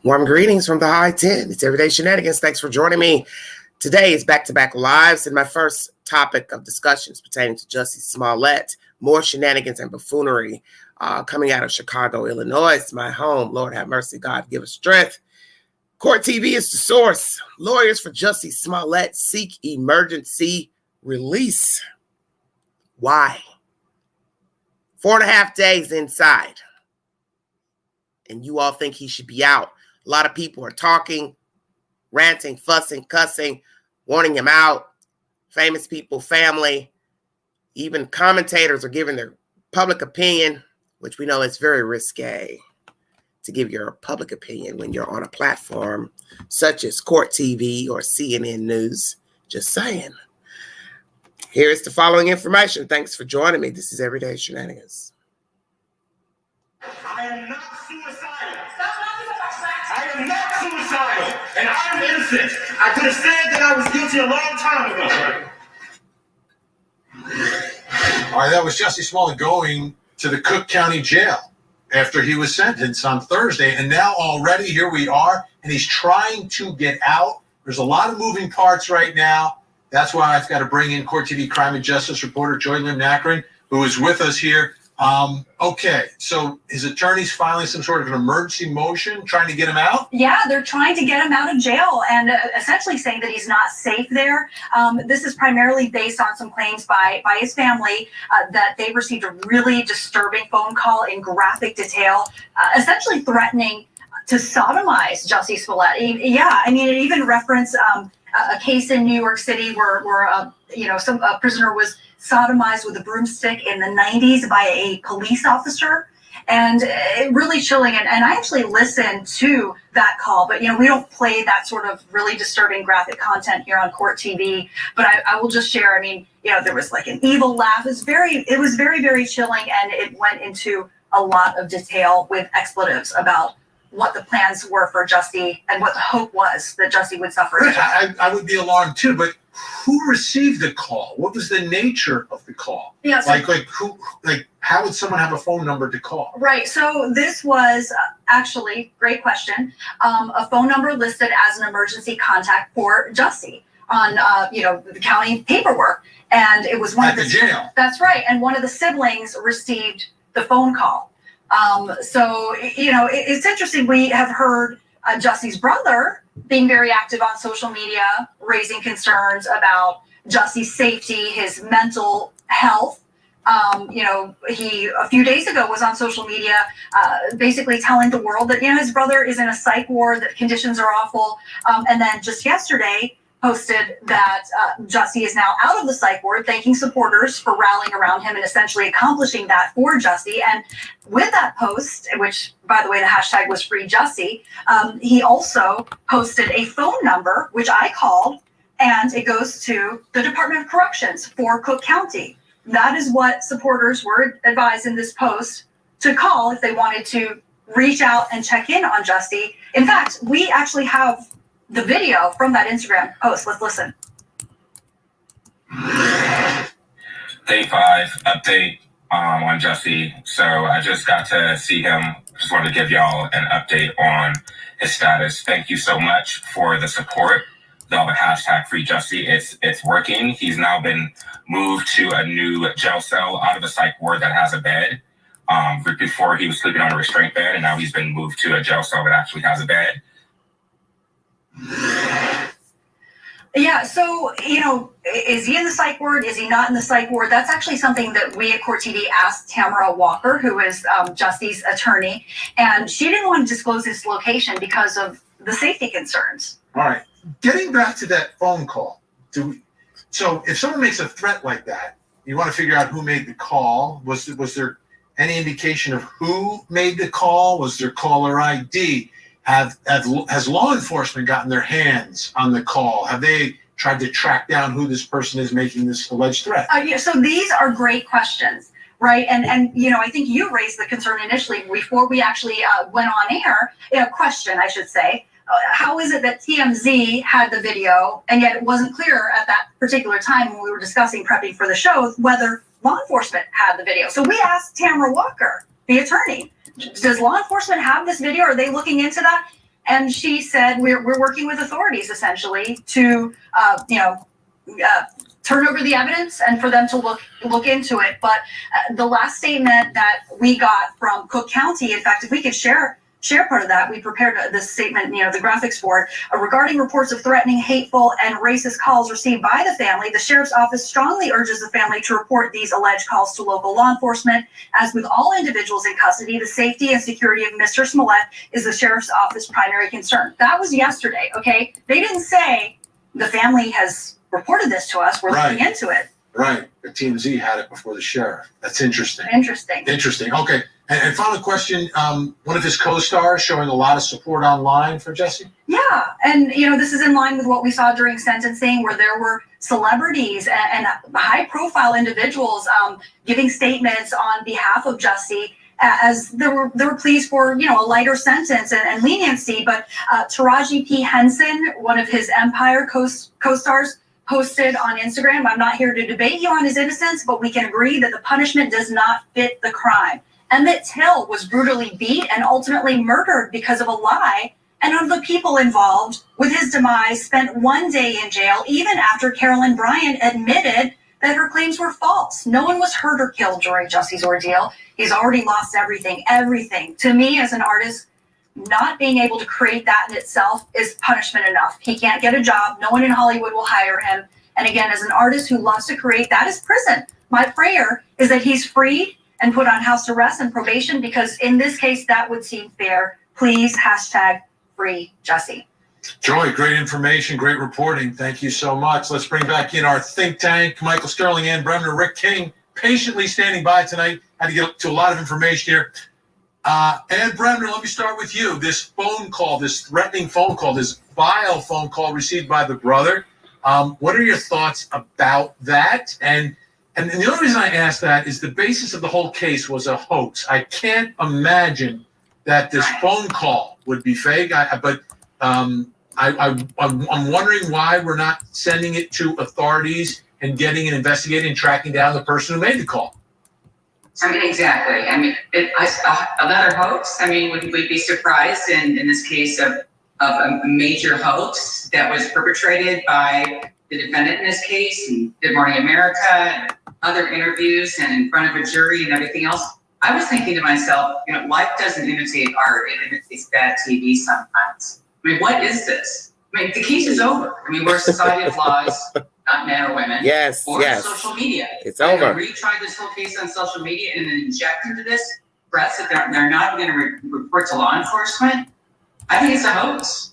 Warm greetings from the High 10. It's Everyday Shenanigans. Thanks for joining me. Today is back-to-back lives, and my first topic of discussions pertaining to Jussie Smollett. More shenanigans and buffoonery coming out of Chicago, Illinois. It's my home. Lord have mercy. God give us strength. Court TV is the source. Lawyers for Jussie Smollett seek emergency release. Why? 4.5 days inside, and you all think he should be out. A lot of people are talking, ranting, fussing, cussing, wanting him out. Famous people, family, even commentators are giving their public opinion, which we know is very risque to give your public opinion when you're on a platform such as Court TV or CNN News. Just saying. Here's the following information. Thanks for joining me. This is Everyday Shenanigans. I am not suicidal. I am not suicidal, and I am innocent. I could have said that I was guilty a long time ago. All right, that was Jussie Smollett going to the Cook County Jail after he was sentenced on Thursday, and now already here we are, and he's trying to get out. There's a lot of moving parts right now. That's why I've got to bring in Court TV crime and justice reporter Joy Lim Nackarin, who is with us here. Okay, so his attorney's filing some sort of an emergency motion trying to get him out? Yeah, they're trying to get him out of jail and essentially saying that he's not safe there. This is primarily based on some claims by his family that they received a really disturbing phone call in graphic detail, essentially threatening to sodomize Jussie Smollett. Yeah, I mean, it even referenced a case in New York City where a prisoner was sodomized with a broomstick in the 90s by a police officer, and it really chilling. And I actually listened to that call, but we don't play that sort of really disturbing graphic content here on Court TV. But I will just share. I mean, there was like an evil laugh. It was very, very chilling, and it went into a lot of detail with expletives about what the plans were for Jussie and what the hope was that Jussie would suffer. I would be alarmed too, but who received the call? What was the nature of the call? Yeah, so, how would someone have a phone number to call? Right. So this was actually, great question, a phone number listed as an emergency contact for Jussie on the county paperwork, and it was one at the jail. That's right, and one of the siblings received the phone call. It's interesting. We have heard Jussie's brother being very active on social media, raising concerns about Jussie's safety, his mental health. He a few days ago was on social media, basically telling the world that his brother is in a psych ward, that conditions are awful, and then just yesterday posted that Jussie is now out of the psych ward, thanking supporters for rallying around him and essentially accomplishing that for Jussie. And with that post, which, by the way, the hashtag was Free Jussie, he also posted a phone number, which I called, and it goes to the Department of Corrections for Cook County. That is what supporters were advised in this post to call if they wanted to reach out and check in on Jussie. In fact, we actually have the video from that Instagram post. Let's listen. Day 5 update on Jussie. So I just got to see him. Just wanted to give y'all an update on his status. Thank you so much for the support. The hashtag Free Jussie. It's working. He's now been moved to a new jail cell out of a psych ward that has a bed. Before he was sleeping on a restraint bed, and now he's been moved to a jail cell that actually has a bed. Yeah, so, is he in the psych ward? Is he not in the psych ward? That's actually something that we at Court TV asked Tamara Walker, who is Jussie's attorney, and she didn't want to disclose his location because of the safety concerns. All right, getting back to that phone call. So if someone makes a threat like that, you want to figure out who made the call. Was there any indication of who made the call? Was there caller ID? Has law enforcement gotten their hands on the call? Have they tried to track down who this person is making this alleged threat? So these are great questions, right? And I think you raised the concern initially before we actually went on air. Question, I should say. How is it that TMZ had the video and yet it wasn't clear at that particular time when we were discussing prepping for the show whether law enforcement had the video? So we asked Tamara Walker, the attorney, does law enforcement have this video? Are they looking into that? And she said, we're working with authorities essentially to, turn over the evidence and for them to look into it. But the last statement that we got from Cook County, in fact, if we could share part of that, we prepared this statement, the graphics for it. Regarding reports of threatening, hateful, and racist calls received by the family, the sheriff's office strongly urges the family to report these alleged calls to local law enforcement. As with all individuals in custody, the safety and security of Mr. Smollett is the sheriff's office primary concern. That was yesterday, okay? They didn't say the family has reported this to us. We're looking into it. Right. The TMZ had it before the sheriff. That's interesting. Interesting. Okay. And final question, one of his co-stars showing a lot of support online for Jussie? Yeah, and this is in line with what we saw during sentencing, where there were celebrities and high-profile individuals giving statements on behalf of Jussie, as there were pleas for a lighter sentence and leniency. But Taraji P. Henson, one of his Empire co-stars, posted on Instagram, "I'm not here to debate you on his innocence, but we can agree that the punishment does not fit the crime." Emmett Till was brutally beat and ultimately murdered because of a lie, and of the people involved with his demise spent 1 day in jail, even after Carolyn Bryant admitted that her claims were false. No one was hurt or killed during Jussie's ordeal. He's already lost everything. To me, as an artist, not being able to create that in itself is punishment enough. He can't get a job. No one in Hollywood will hire him. And again, as an artist who loves to create, that is prison. My prayer is that he's freed and put on house arrest and probation, because in this case, that would seem fair. Please, #free Jussie. Joy, great information, great reporting. Thank you so much. Let's bring back in our think tank, Michael Sterling, Ann Bremner, Rick King, patiently standing by tonight. Had to get to a lot of information here. Ann Bremner, let me start with you. This phone call, this threatening phone call, this vile phone call received by the brother. What are your thoughts about that? And the only reason I ask that is the basis of the whole case was a hoax. I can't imagine that this phone call would be fake. I'm wondering why we're not sending it to authorities and getting and investigating and tracking down the person who made the call. Exactly. Another hoax. Would we be surprised in this case of a major hoax that was perpetrated by the defendant in this case, and Good Morning America, and other interviews, and in front of a jury and everything else? I was thinking to myself, life doesn't imitate art; it imitates bad TV sometimes. What is this? The case is over. We're a society of laws, not men or women. Yes. Social media. It's over. Retry this whole case on social media and then inject into this threats that they're not going to report to law enforcement. I think it's a hoax.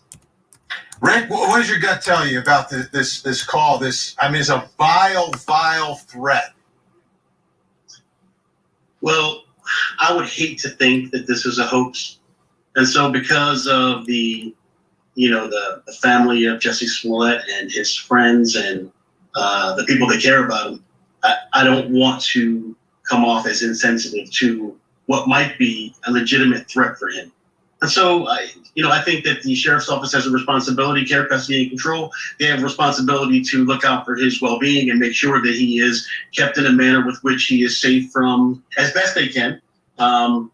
Rick, what does your gut tell you about this call? It's a vile threat. Well, I would hate to think that this is a hoax. And so because of the family of Jussie Smollett and his friends and the people that care about him, I don't want to come off as insensitive to what might be a legitimate threat for him. And so, I think that the sheriff's office has a responsibility, care, custody, and control. They have a responsibility to look out for his well-being and make sure that he is kept in a manner with which he is safe from, as best they can. And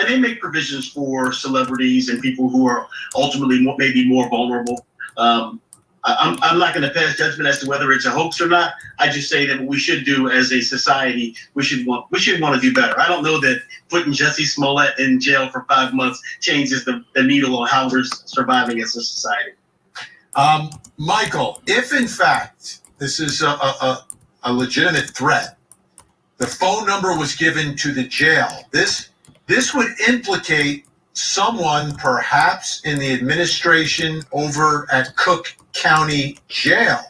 they make provisions for celebrities and people who are ultimately maybe more vulnerable. I'm not going to pass judgment as to whether it's a hoax or not. I just say that what we should do as a society, we should want to do better. I don't know that putting Jussie Smollett in jail for 5 months changes the needle on how we're surviving as a society. Michael, if in fact this is a legitimate threat, the phone number was given to the jail. This would implicate someone perhaps in the administration over at Cook County Jail.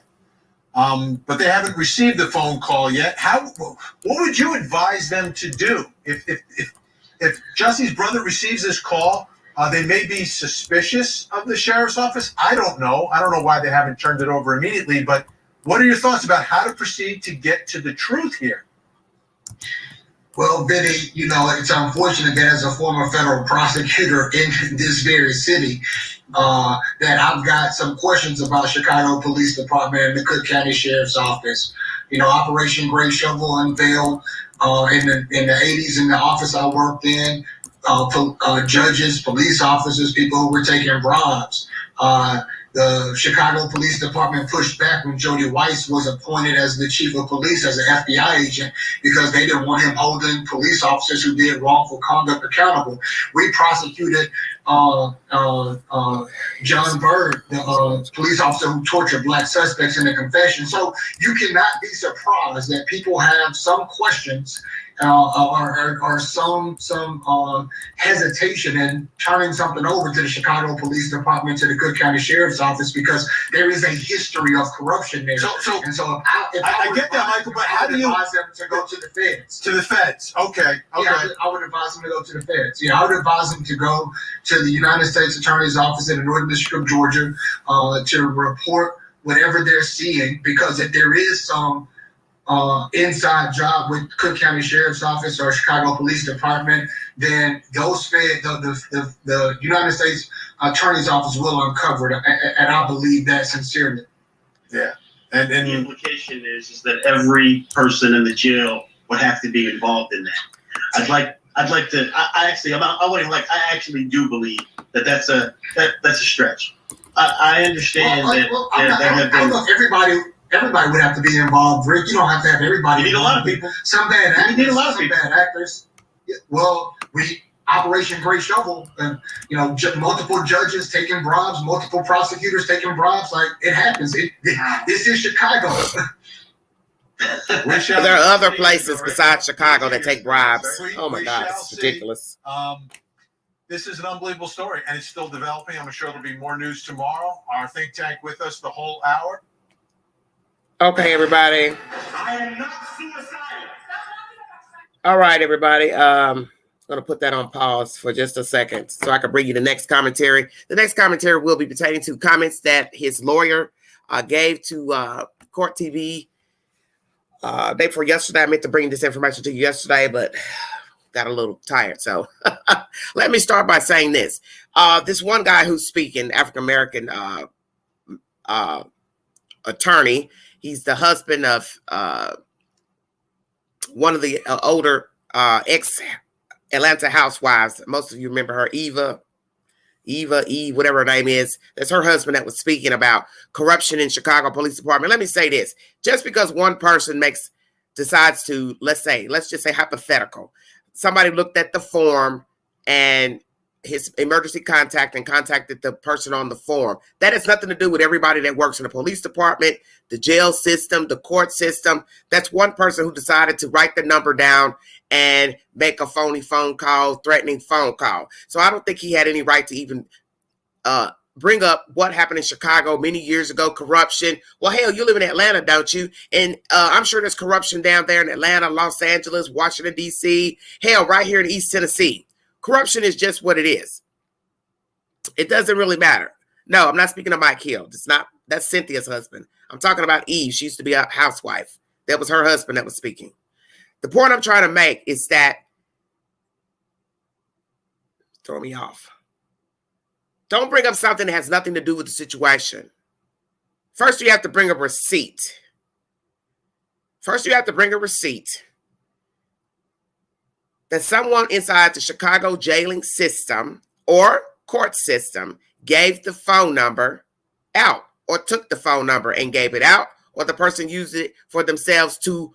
But they haven't received the phone call yet. What would you advise them to do? If Jussie's brother receives this call, they may be suspicious of the sheriff's office. I don't know. I don't know why they haven't turned it over immediately, but what are your thoughts about how to proceed to get to the truth here? Well, Vinny, it's unfortunate that as a former federal prosecutor in this very city, that I've got some questions about Chicago Police Department and the Cook County Sheriff's Office. Operation Gray Shovel unveiled in the 80s in the office I worked in. judges, police officers, people who were taking bribes. The Chicago Police Department pushed back when Jody Weiss was appointed as the chief of police as an FBI agent because they didn't want him holding police officers who did wrongful conduct accountable. We prosecuted John Bird, the police officer who tortured black suspects in a confession. So you cannot be surprised that people have some questions or some hesitation in turning something over to the Chicago Police Department, to the Cook County Sheriff's Office, because there is a history of corruption there. And so if I get that, Michael, but how do you advise them to go to the feds? To the feds, okay. Yeah, I would advise them to go to the feds. Yeah, I would advise them to go to the United States Attorney's Office in the Northern District of Georgia to report whatever they're seeing, because if there is some inside job with Cook County Sheriff's Office or Chicago Police Department, then those the United States Attorney's Office will uncover it, and I believe that sincerely. Yeah, and the implication is that every person in the jail would have to be involved in that. I actually do believe that that's a stretch. I understand Everybody would have to be involved, Rick. You don't have to have everybody. You need a lot of people. Some bad actors. You need a lot of people. Bad actors. Well, Operation Great Shovel, multiple judges taking bribes, multiple prosecutors taking bribes. Like, it happens. This is Chicago. There are other places besides Chicago that take bribes. Oh my God, it's ridiculous. This is an unbelievable story, and it's still developing. I'm sure there'll be more news tomorrow. Our think tank with us the whole hour. Okay, everybody. I am not suicidal. All right, everybody. I'm going to put that on pause for just a second so I can bring you the next commentary. The next commentary will be pertaining to comments that his lawyer gave to Court TV day before yesterday. I meant to bring this information to you yesterday, but got a little tired. So let me start by saying this. This one guy who's speaking, African-American attorney, he's the husband of one of the older ex-Atlanta housewives. Most of you remember her, Eve, whatever her name is. That's her husband that was speaking about corruption in Chicago Police Department. Let me say this. Just because one person decides to, let's just say hypothetical, somebody looked at the form and his emergency contact and contacted the person on the form. That has nothing to do with everybody that works in the police department, the jail system, the court system. That's one person who decided to write the number down and make a phony phone call, threatening phone call. So I don't think he had any right to even bring up what happened in Chicago many years ago, corruption. Well, hell, you live in Atlanta, don't you? And I'm sure there's corruption down there in Atlanta, Los Angeles, Washington, D.C., hell, right here in East Tennessee. Corruption is just what it is. It doesn't really matter. No, I'm not speaking of Mike Hill. That's Cynthia's husband. I'm talking about Eve. She used to be a housewife. That was her husband that was speaking. The point I'm trying to make is that, throw me off. Don't bring up something that has nothing to do with the situation. First, you have to bring a receipt. That someone inside the Chicago jailing system or court system gave the phone number out, or took the phone number and gave it out, or the person used it for themselves to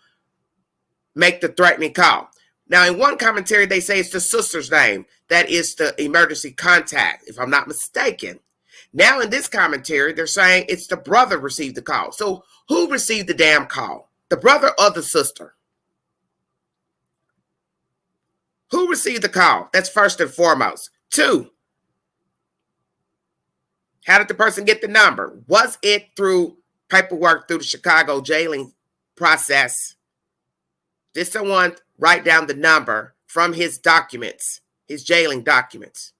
make the threatening call. Now, in one commentary, they say it's the sister's name that is the emergency contact, if I'm not mistaken. Now, in this commentary, they're saying it's the brother received the call. So who received the damn call? The brother or the sister? Who received the call? That's first and foremost. 2, how did the person get the number? Was it through paperwork through the Chicago jailing process? Did someone write down the number from his documents, his jailing documents?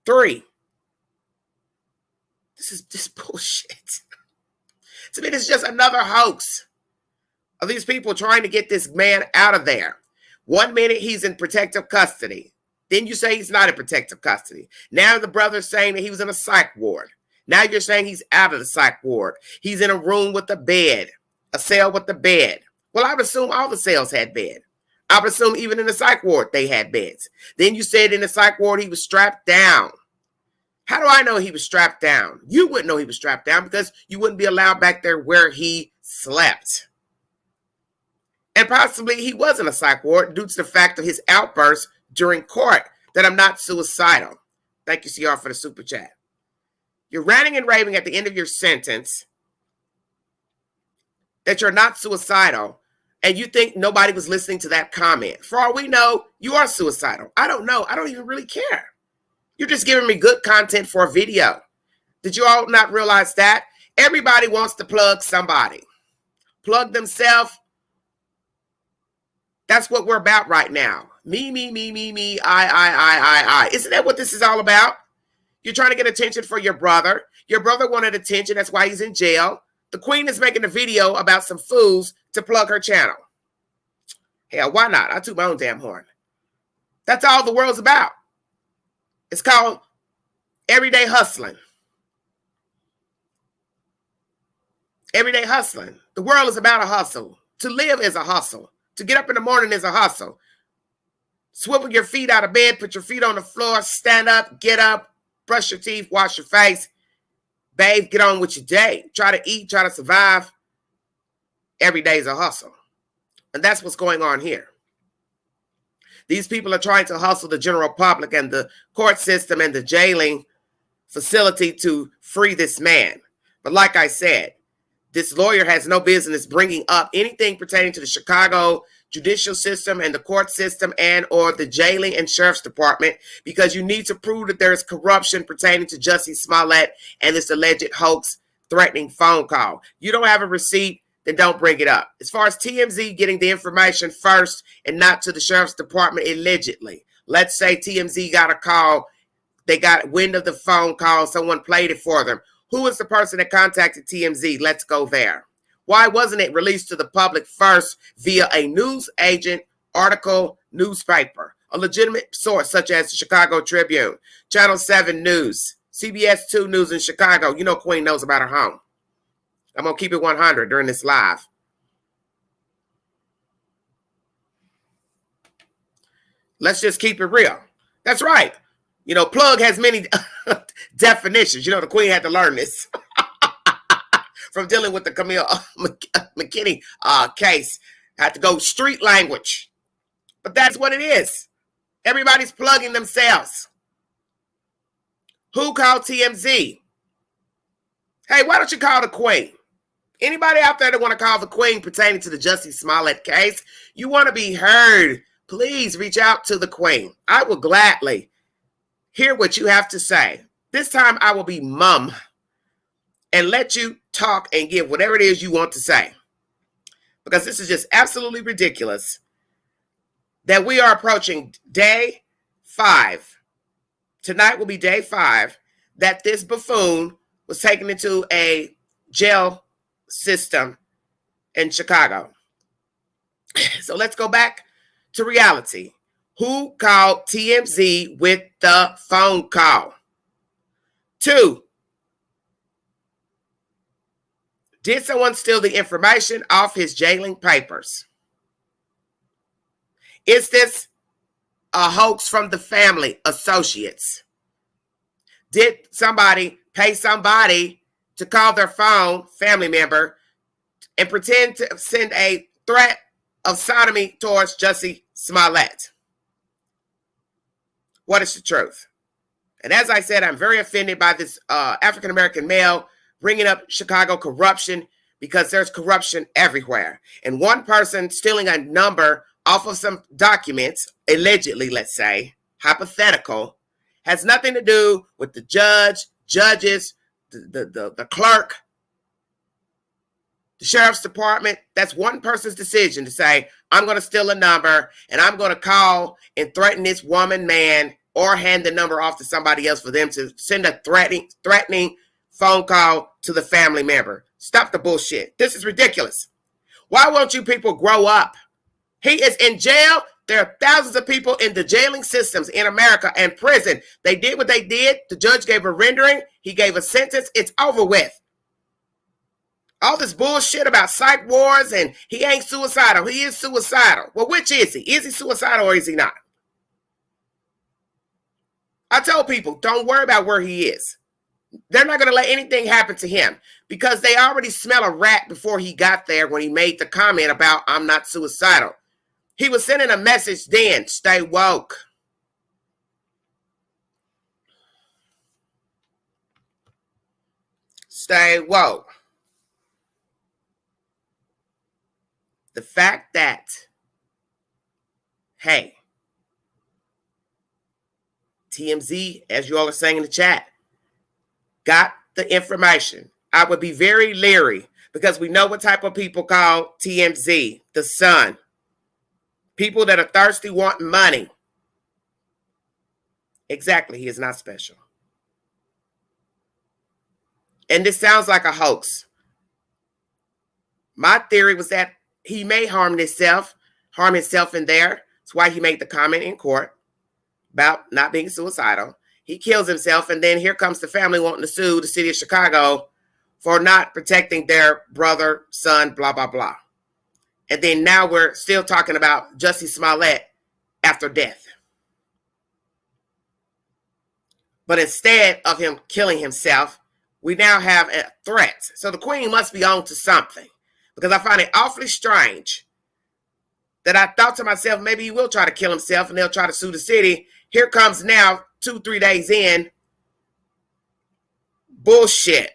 3, this is just bullshit. To me, this is just another hoax of these people trying to get this man out of there. 1 minute he's in protective custody. Then you say he's not in protective custody. Now the brother's saying that he was in a psych ward. Now you're saying he's out of the psych ward. He's in a room with a bed, a cell with a bed. Well, I would assume all the cells had bed. I would assume even in the psych ward, they had beds. Then you said in the psych ward, he was strapped down. How do I know he was strapped down? You wouldn't know he was strapped down because you wouldn't be allowed back there where he slept. And possibly he was in a psych ward due to the fact of his outbursts during court that I'm not suicidal. Thank you, CR, for the super chat. You're ranting and raving at the end of your sentence that you're not suicidal, and you think nobody was listening to that comment. For all we know, you are suicidal. I don't know. I don't even really care. You're just giving me good content for a video. Did you all not realize that? Everybody wants to plug somebody. Plug themselves. That's what we're about right now. Me, I. Isn't that what this is all about? You're trying to get attention for your brother. Your brother wanted attention. That's why he's in jail. The queen is making a video about some fools to plug her channel. Hell, why not? I toot my own damn horn. That's all the world's about. It's called everyday hustling. Everyday hustling. The world is about a hustle. To live is a hustle. To get up in the morning is a hustle. Swivel your feet out of bed, put your feet on the floor, stand up, get up, brush your teeth, wash your face, bathe, get on with your day. Try to eat, try to survive. Every day is a hustle. And that's what's going on here. These people are trying to hustle the general public and the court system and the jailing facility to free this man. But like I said, this lawyer has no business bringing up anything pertaining to the Chicago judicial system and the court system and or the jailing and sheriff's department, because you need to prove that there is corruption pertaining to Jussie Smollett and this alleged hoax threatening phone call. You don't have a receipt, then don't bring it up. As far as TMZ getting the information first and not to the sheriff's department allegedly. Let's say TMZ got a call, they got wind of the phone call, someone played it for them. Who is the person that contacted TMZ? Let's go there. Why wasn't it released to the public first via a news agent, article, newspaper, a legitimate source such as the Chicago Tribune, Channel 7 News, CBS 2 News in Chicago? You know Queen knows about her home. I'm going to keep it 100 during this live. Let's just keep it real. That's right. You know, plug has many definitions. You know, the Queen had to learn this from dealing with the Camille McKinney case. Had to go street language. But that's what it is. Everybody's plugging themselves. Who called TMZ? Hey, why don't you call the Queen? Anybody out there that want to call the Queen pertaining to the Jussie Smollett case? You want to be heard? Please reach out to the Queen. I will gladly hear what you have to say. This time I will be mum and let you talk and give whatever it is you want to say. Because this is just absolutely ridiculous that we are approaching day 5. Tonight will be day 5 that this buffoon was taken into a jail system in Chicago. So let's go back to reality. Who called TMZ with the phone call? 2, did someone steal the information off his jailing papers? Is this a hoax from the family associates? Did somebody pay somebody to call their phone family member and pretend to send a threat of sodomy towards Jussie Smollett? What is the truth? And as I said, I'm very offended by this African-American male bringing up Chicago corruption, because there's corruption everywhere. And one person stealing a number off of some documents, allegedly, let's say, hypothetical, has nothing to do with the judges, the clerk, the sheriff's department. That's one person's decision to say, I'm going to steal a number and I'm going to call and threaten this woman, man, or hand the number off to somebody else for them to send a threatening phone call to the family member. Stop the bullshit. This is ridiculous. Why won't you people grow up? He is in jail. There are thousands of people in the jailing systems in America and prison. They did what they did. The judge gave a rendering. He gave a sentence. It's over with. All this bullshit about psych wars and he ain't suicidal. He is suicidal. Well, which is he? Is he suicidal or is he not? I told people, don't worry about where he is. They're not going to let anything happen to him because they already smell a rat before he got there when he made the comment about I'm not suicidal. He was sending a message then, stay woke. Stay woke. The fact that, hey, TMZ, as you all are saying in the chat, got the information. I would be very leery because we know what type of people call TMZ, the Sun. People that are thirsty, want money. Exactly, he is not special. And this sounds like a hoax. My theory was that he may harm himself in there. That's why he made the comment in court about not being suicidal. He kills himself, and then here comes the family wanting to sue the city of Chicago for not protecting their brother, son, blah, blah, blah. And then now we're still talking about Jussie Smollett after death. But instead of him killing himself, we now have a threat. So the Queen must be on to something, because I find it awfully strange that I thought to myself, maybe he will try to kill himself and they'll try to sue the city. Here comes now, 2-3 days in, bullshit.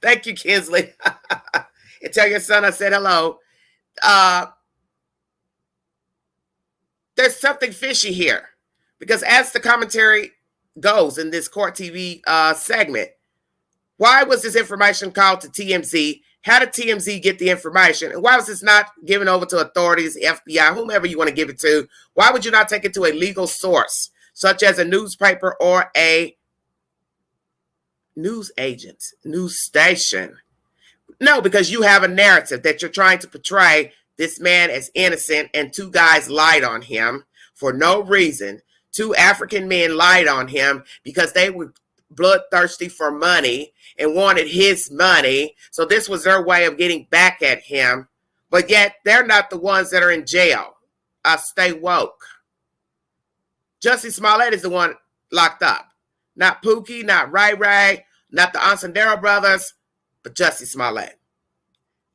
Thank you, Kinsley. And tell your son I said hello. There's something fishy here, because as the commentary goes in this court TV segment, why was this information called to TMZ? How did TMZ get the information? And why was this not given over to authorities, FBI, whomever you want to give it to? Why would you not take it to a legal source, such as a newspaper or a news agent, news station? No, because you have a narrative that you're trying to portray this man as innocent, and 2 guys lied on him for no reason. 2 African men lied on him because they were bloodthirsty for money and wanted his money. So this was their way of getting back at him. But yet they're not the ones that are in jail. Stay woke. Jussie Smollett is the one locked up. Not Pookie, not Ray Ray, not the Ansandero brothers, but Jussie Smollett.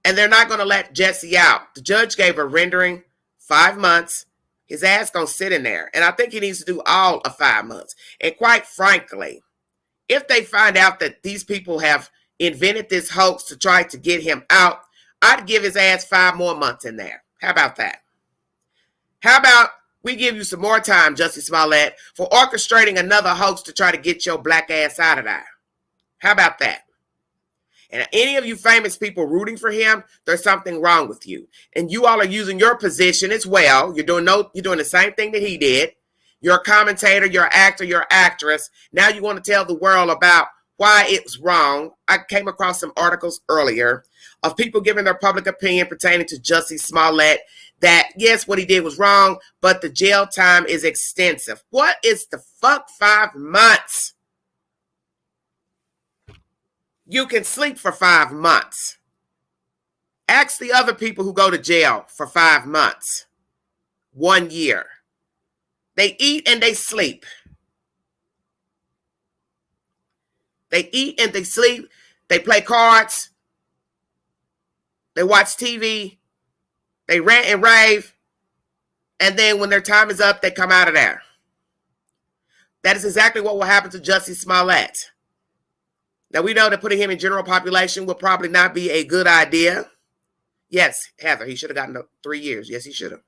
And they're not going to let Jussie out. The judge gave a rendering 5 months. His ass going to sit in there. And I think he needs to do all of 5 months. And quite frankly, if they find out that these people have invented this hoax to try to get him out, I'd give his ass 5 more months in there. How about that? How about we give you some more time, Jussie Smollett, for orchestrating another hoax to try to get your black ass out of there? How about that? And any of you famous people rooting for him, there's something wrong with you. And you all are using your position as well. You're doing the same thing that he did. You're a commentator, you're an actor, you're an actress. Now you want to tell the world about why it was wrong. I came across some articles earlier of people giving their public opinion pertaining to Jussie Smollett that, yes, what he did was wrong, but the jail time is extensive. What is the fuck 5 months? You can sleep for 5 months. Ask the other people who go to jail for 5 months, 1 year. They eat and they sleep. They eat and they sleep. They play cards. They watch TV. They rant and rave. And then when their time is up, they come out of there. That is exactly what will happen to Jussie Smollett. Now, we know that putting him in general population will probably not be a good idea. Yes, Heather, he should have gotten 3 years. Yes, he should have.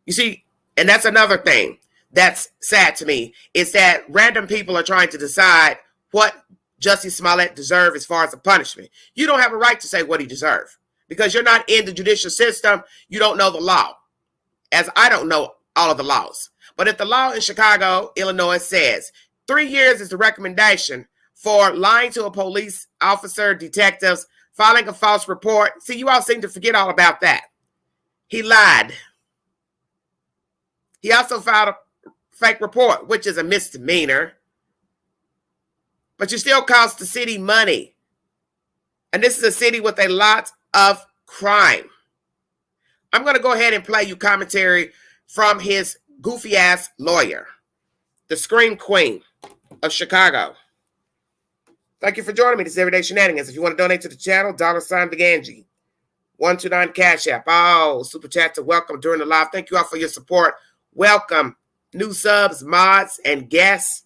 You see, and that's another thing that's sad to me, is that random people are trying to decide what Jussie Smollett deserves as far as a punishment. You don't have a right to say what he deserves because you're not in the judicial system. You don't know the law, as I don't know all of the laws. But if the law in Chicago, Illinois says 3 years is the recommendation for lying to a police officer, detectives, filing a false report. See, you all seem to forget all about that. He lied. He also filed a fake report, which is a misdemeanor. but you still cost the city money. And this is a city with a lot of crime. I'm going to go ahead and play you commentary from his goofy-ass lawyer, the Scream Queen of Chicago. Thank you for joining me. This is Everyday Shenanigans. If you want to donate to the channel, $DeGanji. 129 Cash App. Oh, Super Chat to welcome during the live. Thank you all for your support. Welcome, new subs, mods, and guests.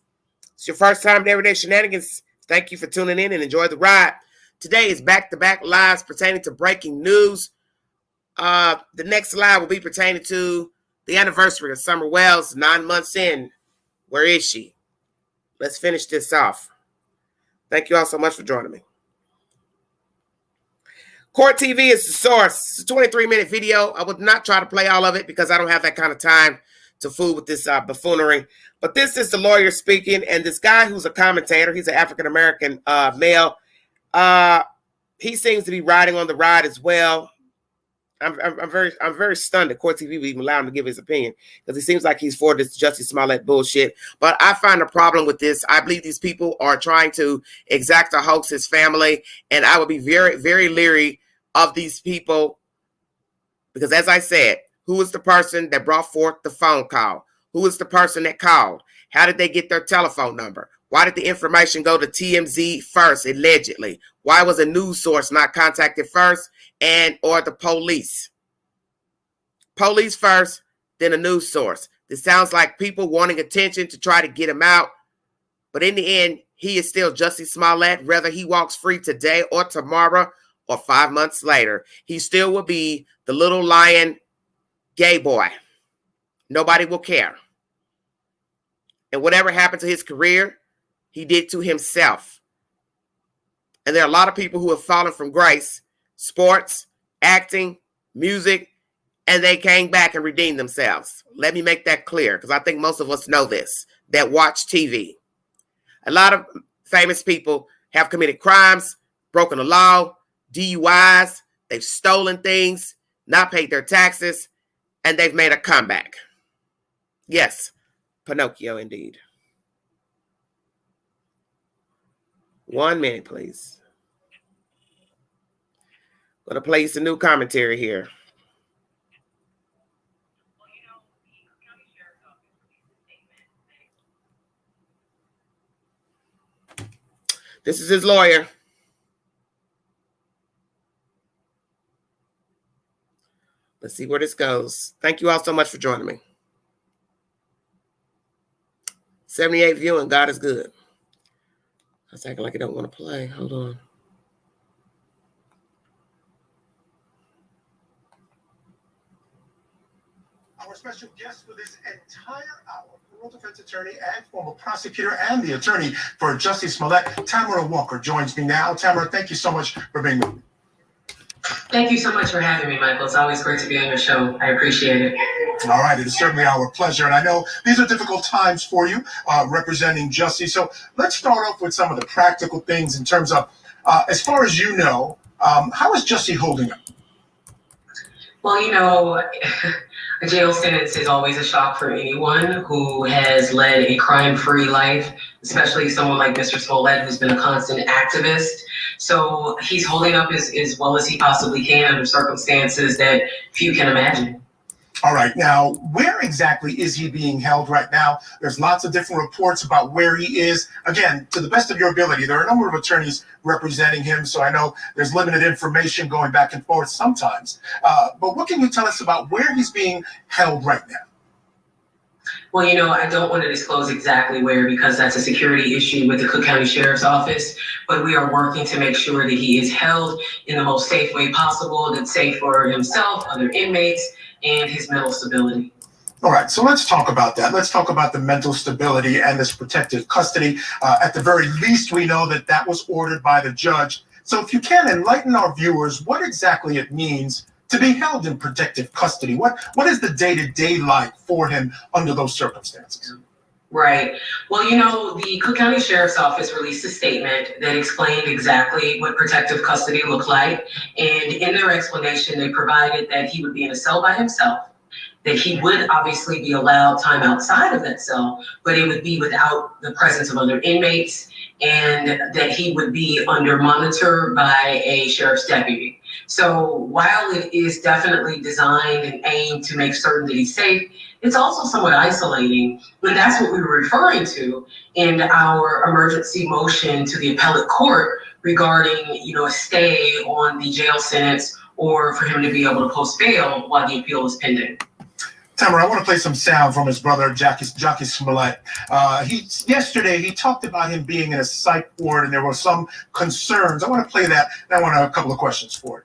It's your first time to Everyday Shenanigans. Thank you for tuning in and enjoy the ride. Today is back-to-back lives pertaining to breaking news. The next live will be pertaining to the anniversary of Summer Wells, 9 months in. Where is she? Let's finish this off. Thank you all so much for joining me. Court TV is the source. It's a 23-minute video. I would not try to play all of it because I don't have that kind of time to fool with this buffoonery. But this is the lawyer speaking, and this guy who's a commentator, he's an African-American male. He seems to be riding on the ride as well. I'm very stunned that Court TV would even allow him to give his opinion because he seems like he's for this Jussie Smollett bullshit. But I find a problem with this. I believe these people are trying to exact a Hoax's family, and I would be very, very leery of these people because, as I said, who is the person that brought forth the phone call? Who is the person that called? How did they get their telephone number? Why did the information go to TMZ first, allegedly? Why was a news source not contacted first or the police? Police first, then a news source. This sounds like people wanting attention to try to get him out. But in the end, he is still Jussie Smollett, whether he walks free today or tomorrow or 5 months later. He still will be the little lion gay boy. Nobody will care. And whatever happened to his career, he did to himself. And there are a lot of people who have fallen from grace, sports, acting, music, and they came back and redeemed themselves. Let me make that clear, because I think most of us know this, that watch TV. A lot of famous people have committed crimes, broken the law, DUIs, they've stolen things, not paid their taxes, and they've made a comeback. Yes, Pinocchio indeed. 1 minute, please. I'm going to play you some new commentary here. This is his lawyer. Let's see where this goes. Thank you all so much for joining me. 78 viewing. God is good. I was acting like I don't want to play. Hold on. Our special guest for this entire hour, criminal defense attorney and former prosecutor and the attorney for Jussie Smollett, Tamara Walker, joins me now. Tamara, thank you so much for being with me. Thank you so much for having me, Michael. It's always great to be on your show. I appreciate it. All right, it is certainly our pleasure. And I know these are difficult times for you representing Jussie. So let's start off with some of the practical things in terms of, as far as you know, how is Jussie holding up? Well, you know, a jail sentence is always a shock for anyone who has led a crime-free life, especially someone like Mr. Smollett, who's been a constant activist. So he's holding up as well as he possibly can under circumstances that few can imagine. All right. Now, where exactly is he being held right now? There's lots of different reports about where he is. Again, to the best of your ability, there are a number of attorneys representing him, so I know there's limited information going back and forth sometimes. But what can you tell us about where he's being held right now? Well, you know, I don't want to disclose exactly where because that's a security issue with the Cook County Sheriff's Office, but we are working to make sure that he is held in the most safe way possible, that's safe for himself, other inmates, and his mental stability. All right, so let's talk about that. Let's talk about the mental stability and this protective custody. At the very least, we know that that was ordered by the judge. So if you can enlighten our viewers what exactly it means to be held in protective custody. What is the day-to-day like for him under those circumstances? Right. Well, you know, the Cook County Sheriff's Office released a statement that explained exactly what protective custody looked like. And in their explanation, they provided that he would be in a cell by himself, that he would obviously be allowed time outside of that cell, but it would be without the presence of other inmates, and that he would be under monitor by a sheriff's deputy. So while it is definitely designed and aimed to make certain that he's safe, it's also somewhat isolating. And that's what we were referring to in our emergency motion to the appellate court regarding, a stay on the jail sentence, or for him to be able to post bail while the appeal is pending. Tamara, I want to play some sound from his brother, Jussie Smollett. Yesterday, he talked about him being in a psych ward, and there were some concerns. I want to play that, and I want a couple of questions for it.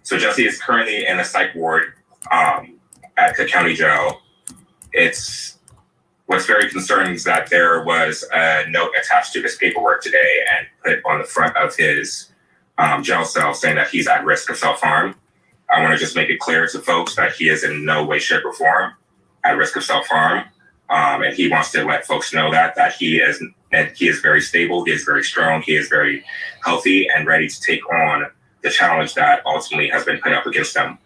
So Jussie is currently in a psych ward at the county jail. What's very concerning is that there was a note attached to his paperwork today and put on the front of his jail cell saying that he's at risk of self-harm. I want to just make it clear to folks that he is in no way, shape, or form at risk of self-harm. And he wants to let folks know that he is very stable, he is very strong, he is very healthy and ready to take on the challenge that ultimately has been put up against him.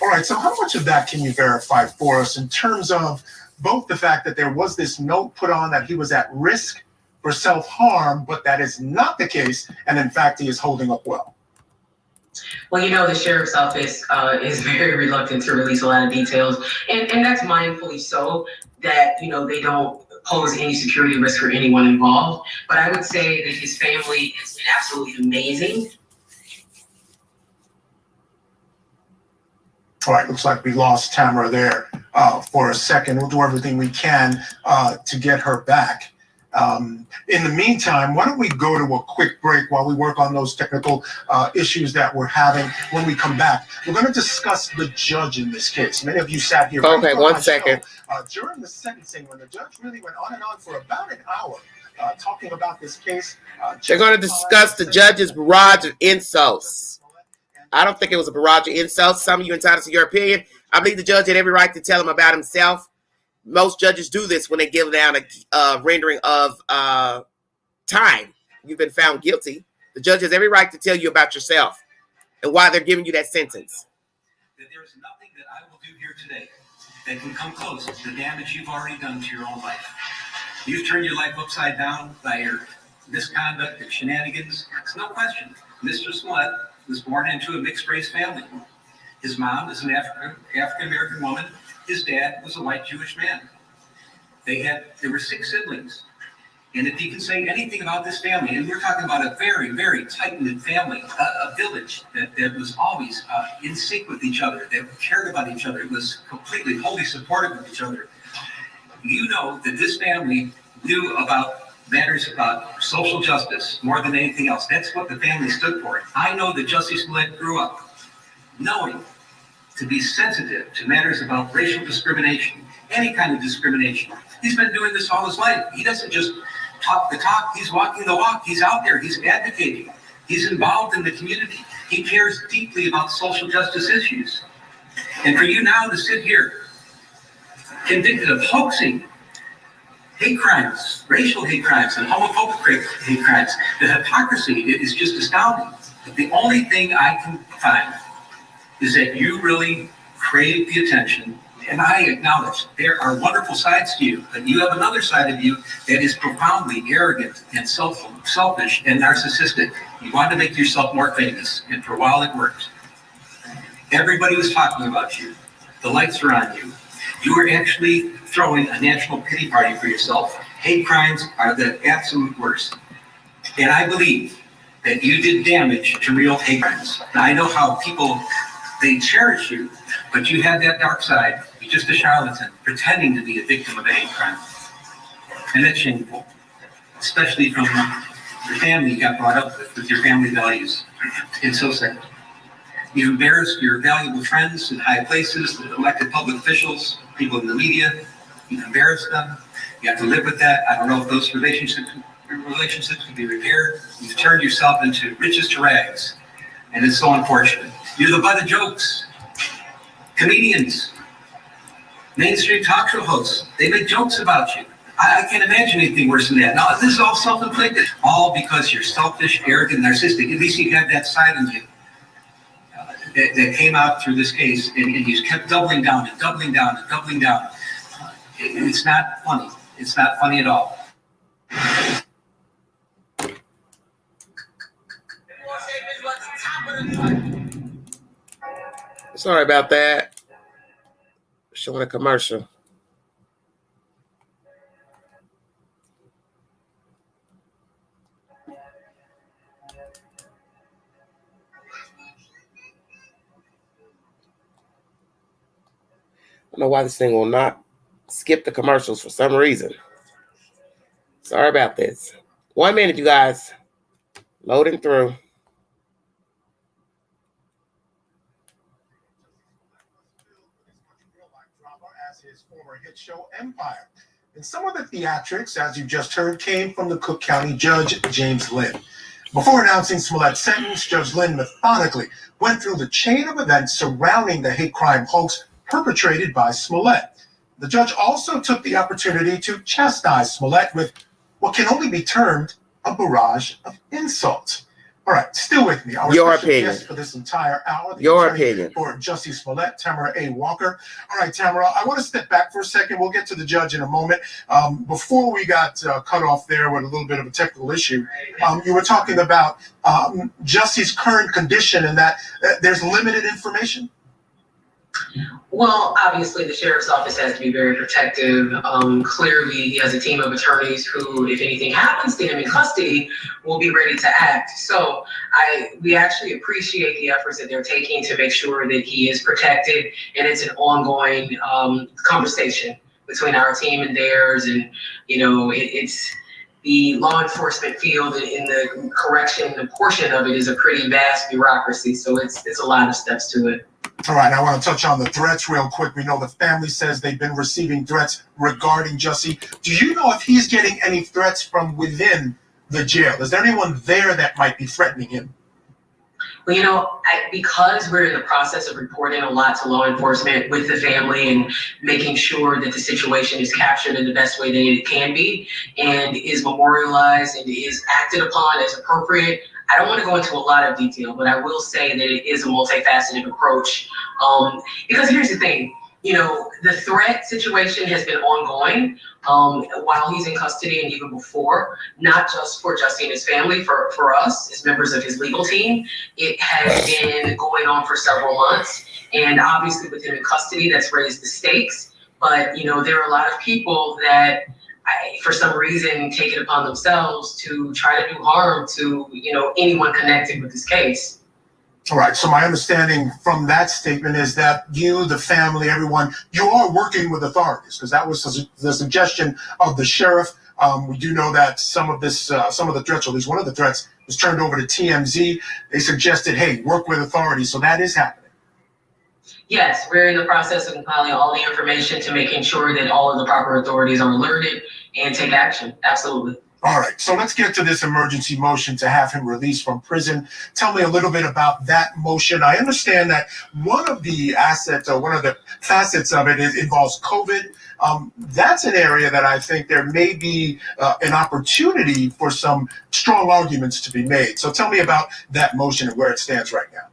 All right, so how much of that can you verify for us in terms of both the fact that there was this note put on that he was at risk for self-harm, but that is not the case, and in fact, he is holding up well? Well, the sheriff's office is very reluctant to release a lot of details, and that's mindfully so, that, they don't pose any security risk for anyone involved. But I would say that his family has been absolutely amazing. All right, looks like we lost Tamara there for a second. We'll do everything we can to get her back. In the meantime, why don't we go to a quick break while we work on those technical issues that we're having. When we come back, we're going to discuss the judge in this case. Many of you sat here. Okay, 1 second. During the sentencing, when the judge really went on and on for about an hour talking about this case. They're going to discuss the judge's barrage of insults. I don't think it was a barrage of insults. Some of you entitled to your opinion. I believe the judge had every right to tell him about himself. Most judges do this when they give down a rendering of time. You've been found guilty. The judge has every right to tell you about yourself and why they're giving you that sentence. That there is nothing that I will do here today that can come close to the damage you've already done to your own life. You've turned your life upside down by your misconduct and shenanigans. It's no question. Mr. Smollett was born into a mixed-race family. His mom is an African-American woman. His dad was a white Jewish man. There were 6 siblings. And if you can say anything about this family, and we're talking about a very, very tight-knit family, a village that was always in sync with each other, that cared about each other, was completely, wholly supportive of each other. You know that this family knew about matters about social justice more than anything else. That's what the family stood for. I know that Jussie Smollett grew up knowing to be sensitive to matters about racial discrimination, any kind of discrimination. He's been doing this all his life. He doesn't just talk the talk, he's walking the walk. He's out there, he's advocating. He's involved in the community. He cares deeply about social justice issues. And for you now to sit here convicted of hoaxing hate crimes, racial hate crimes, and homophobic hate crimes, the hypocrisy is just astounding. But the only thing I can find is that you really crave the attention, and I acknowledge there are wonderful sides to you, but you have another side of you that is profoundly arrogant and selfish and narcissistic. You want to make yourself more famous, and for a while it worked. Everybody was talking about you. The lights were on you. You were actually throwing a national pity party for yourself. Hate crimes are the absolute worst. And I believe that you did damage to real hate crimes. Now, I know how people, they cherish you, but you have that dark side. You're just a charlatan pretending to be a victim of a hate crime. And that's shameful, especially from the family you got brought up with your family values. It's so sad. You've embarrassed your valuable friends in high places, the elected public officials, people in the media. You've embarrassed them. You have to live with that. I don't know if those relationships can be repaired. You've turned yourself into riches to rags, and it's so unfortunate. You're the butt of jokes. Comedians, mainstream talk show hosts, they make jokes about you. I can't imagine anything worse than that. Now, this is all self-inflicted, all because you're selfish, arrogant, narcissistic. At least you have that side in you. that came out through this case, and he's kept doubling down and doubling down and doubling down. It's not funny. It's not funny at all. Sorry about that. Showing a commercial. I don't know why this thing will not skip the commercials for some reason. Sorry about this. 1 minute, you guys. Loading through. As his former hit show Empire. And some of the theatrics, as you just heard, came from the Cook County Judge, James Lynn. Before announcing Smollett's sentence, Judge Lynn methodically went through the chain of events surrounding the hate crime hoax perpetrated by Smollett. The judge also took the opportunity to chastise Smollett with what can only be termed a barrage of insults. All right, still with me. Our Your special opinion. guest for this entire hour. Your attorney opinion. For Jussie Smollett, Tamara A. Walker. All right, Tamara, I want to step back for a second. We'll get to the judge in a moment. Before we got cut off there with a little bit of a technical issue, you were talking about Jussie's current condition and that there's limited information. Well, obviously, the sheriff's office has to be very protective. Clearly, he has a team of attorneys who, if anything happens to him in custody, will be ready to act. So we actually appreciate the efforts that they're taking to make sure that he is protected, and it's an ongoing conversation between our team and theirs. And, you know, it's the law enforcement field in the correction, the portion of it is a pretty vast bureaucracy. So it's a lot of steps to it. All right, I want to touch on the threats real quick. We know the family says they've been receiving threats regarding Jussie. Do you know if he's getting any threats from within the jail? Is there anyone there that might be threatening him? Well, you know, because we're in the process of reporting a lot to law enforcement with the family and making sure that the situation is captured in the best way that it can be and is memorialized and is acted upon as appropriate, I don't want to go into a lot of detail, but I will say that it is a multifaceted approach. Because here's the thing, you know, the threat situation has been ongoing while he's in custody and even before, not just for Jussie and his family, for us as members of his legal team. It has been going on for several months. And obviously with him in custody, that's raised the stakes. But, you know, there are a lot of people that for some reason take it upon themselves to try to do harm to, you know, anyone connected with this case. All right, so my understanding from that statement is that you, the family, everyone, you are working with authorities, because that was the suggestion of the sheriff. We do know that some of the threats, or at least one of the threats, was turned over to TMZ. They suggested, hey, work with authorities, so that is happening. Yes, we're in the process of compiling all the information to making sure that all of the proper authorities are alerted and take action. Absolutely. All right, so let's get to this emergency motion to have him released from prison. Tell me a little bit about that motion. I understand that one of the assets, or one of the facets of it, involves COVID. That's an area that I think there may be an opportunity for some strong arguments to be made. So tell me about that motion and where it stands right now.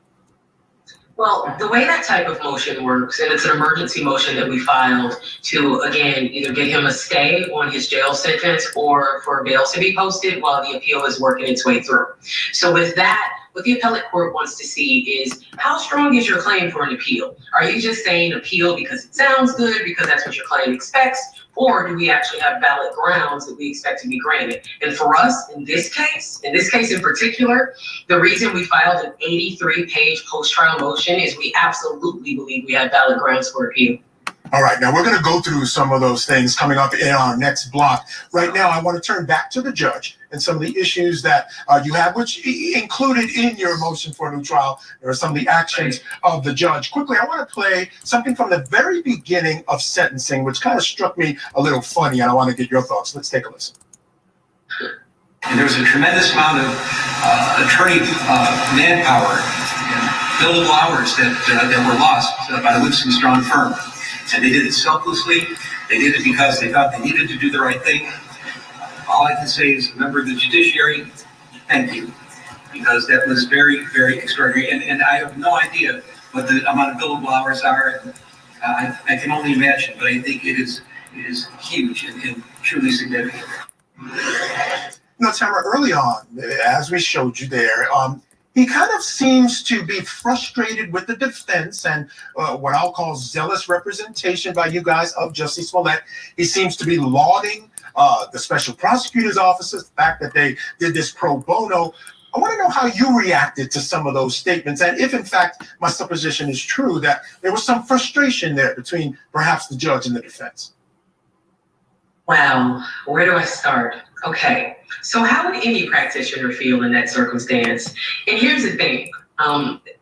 Well, the way that type of motion works, and it's an emergency motion that we filed to, again, either get him a stay on his jail sentence or for bail to be posted while the appeal is working its way through. So with that, what the appellate court wants to see is, how strong is your claim for an appeal? Are you just saying appeal because it sounds good, because that's what your client expects? Or do we actually have valid grounds that we expect to be granted? And for us, in this case in particular, the reason we filed an 83-page post-trial motion is we absolutely believe we have valid grounds for appeal. All right, now we're going to go through some of those things coming up in our next block. Right now, I want to turn back to the judge and some of the issues that you have, which included in your motion for a new trial. There are some of the actions of the judge. Quickly, I want to play something from the very beginning of sentencing, which kind of struck me a little funny, and I want to get your thoughts. Let's take a listen. And there was a tremendous amount of attorney manpower and billable hours that were lost by the Winston Strong firm. And they did it selflessly. They did it because they thought they needed to do the right thing. All I can say is, a member of the judiciary, thank you. because that was very, very extraordinary. And I have no idea what the amount of billable hours are. I can only imagine, but I think it is huge and truly significant. Tamara, early on, as we showed you there, he kind of seems to be frustrated with the defense and what I'll call zealous representation by you guys of Jussie Smollett. He seems to be lauding the special prosecutor's offices, the fact that they did this pro bono. I want to know how you reacted to some of those statements, and if in fact my supposition is true that there was some frustration there between perhaps the judge and the defense. Wow, where do I start? Okay, so how would any practitioner feel in that circumstance? And here's the thing,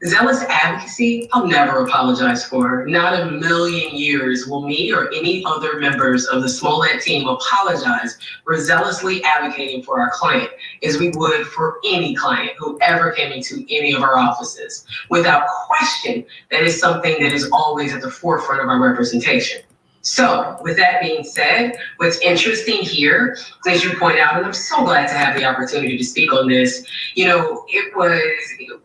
zealous advocacy, I'll never apologize for. Not a million years will me or any other members of the Smollett team apologize for zealously advocating for our client as we would for any client who ever came into any of our offices. Without question, that is something that is always at the forefront of our representation. So with that being said, what's interesting here, as you point out, and I'm so glad to have the opportunity to speak on this, it was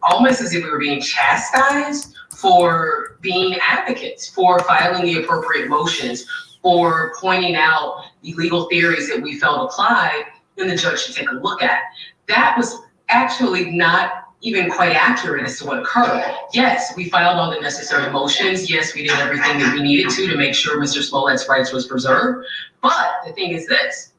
almost as if we were being chastised for being advocates, for filing the appropriate motions, for pointing out the legal theories that we felt applied and the judge should take a look at. That was actually not even quite accurate as to what occurred. Yes, we filed all the necessary motions. Yes, we did everything that we needed to make sure Mr. Smollett's rights was preserved. But the thing is this,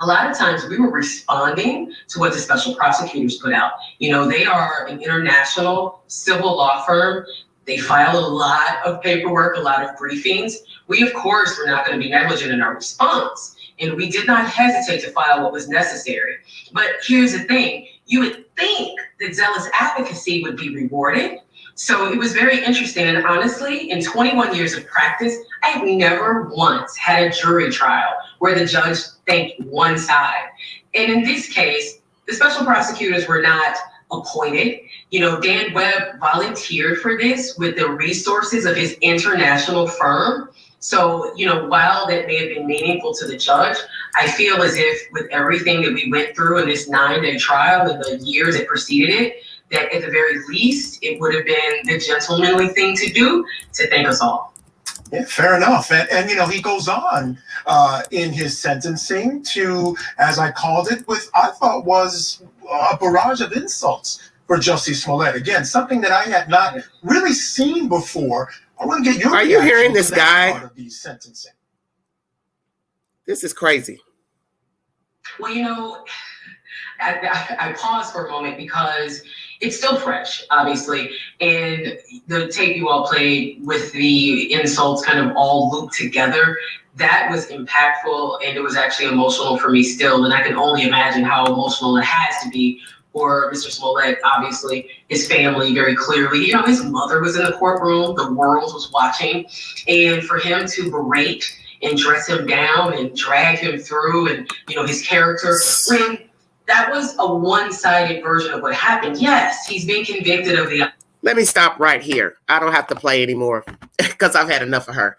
a lot of times we were responding to what the special prosecutors put out. They are an international civil law firm. They file a lot of paperwork, a lot of briefings. We, of course, were not going to be negligent in our response. And we did not hesitate to file what was necessary. But here's the thing, you would think that zealous advocacy would be rewarded. So it was very interesting. And honestly, in 21 years of practice, I have never once had a jury trial where the judge thanked one side. And in this case, the special prosecutors were not appointed. Dan Webb volunteered for this with the resources of his international firm. So, while that may have been meaningful to the judge, I feel as if with everything that we went through in this 9-day trial and the years that preceded it, that at the very least, it would have been the gentlemanly thing to do to thank us all. Yeah, fair enough. And he goes on in his sentencing to, as I called it, with I thought was a barrage of insults for Jussie Smollett. Again, something that I had not really seen before. I want to get your Are you hearing this guy? Part of the sentencing. This is crazy. Well, I paused for a moment because it's still fresh, obviously. And the tape you all played with the insults kind of all looped together, that was impactful and it was actually emotional for me still. And I can only imagine how emotional it has to be for Mr. Smollett, obviously, his family very clearly. His mother was in the courtroom, the world was watching. And for him to berate and dress him down and drag him through and, his character, when that was a one-sided version of what happened. Yes, he's been convicted of the... Let me stop right here. I don't have to play anymore because I've had enough of her.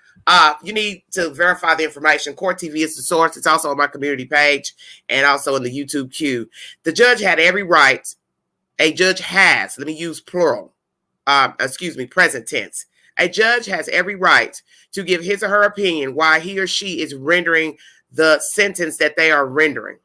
You need to verify the information. Court TV is the source. It's also on my community page and also in the YouTube queue. The judge had every right. A judge has, let me use plural, present tense. A judge has every right to give his or her opinion why he or she is rendering the sentence that they are rendering.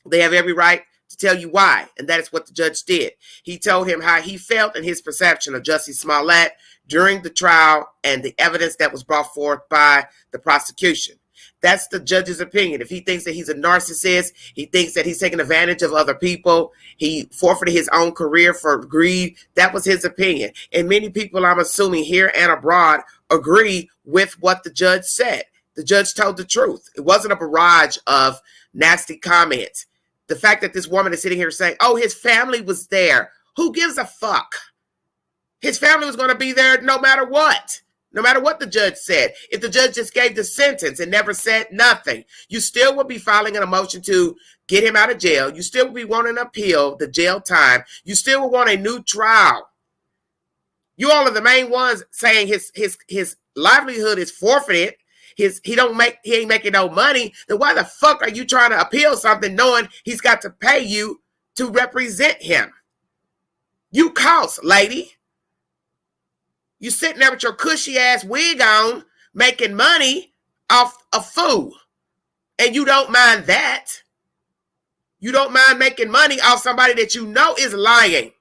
They have every right to tell you why, and that is what the judge did. He told him how he felt and his perception of Jussie Smollett during the trial and the evidence that was brought forth by the prosecution. That's the judge's opinion. If he thinks that he's a narcissist, he thinks that he's taking advantage of other people, he forfeited his own career for greed, that was his opinion. And many people, I'm assuming here and abroad, agree with what the judge said. The judge told the truth. It wasn't a barrage of nasty comments. The fact that this woman is sitting here saying, oh, his family was there. Who gives a fuck? His family was going to be there no matter what. No matter what the judge said. If the judge just gave the sentence and never said nothing, you still would be filing a motion to get him out of jail. You still would be wanting to appeal the jail time. You still would want a new trial. You all are the main ones saying his livelihood is forfeited. He ain't making no money. Then why the fuck are you trying to appeal something knowing he's got to pay you to represent him? You cost, lady. You sitting there with your cushy ass wig on, making money off a fool. And you don't mind that. You don't mind making money off somebody that you know is lying.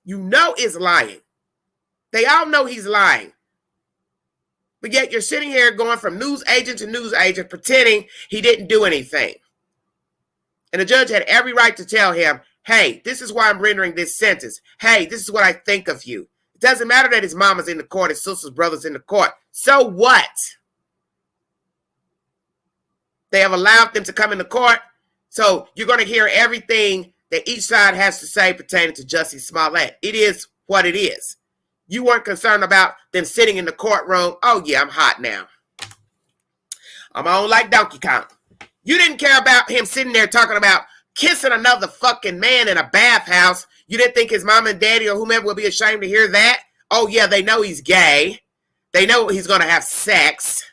You know is lying. They all know he's lying. But yet you're sitting here going from news agent to news agent pretending he didn't do anything. And the judge had every right to tell him, hey, this is why I'm rendering this sentence. Hey, this is what I think of you. It doesn't matter that his mama's in the court, his sister's brother's in the court. So what? They have allowed them to come in the court. So you're going to hear everything that each side has to say pertaining to Jussie Smollett. It is what it is. You weren't concerned about them sitting in the courtroom. Oh, yeah, I'm hot now. I'm on like Donkey Kong. You didn't care about him sitting there talking about kissing another fucking man in a bathhouse. You didn't think his mom and daddy or whomever would be ashamed to hear that? Oh, yeah, they know he's gay. They know he's going to have sex.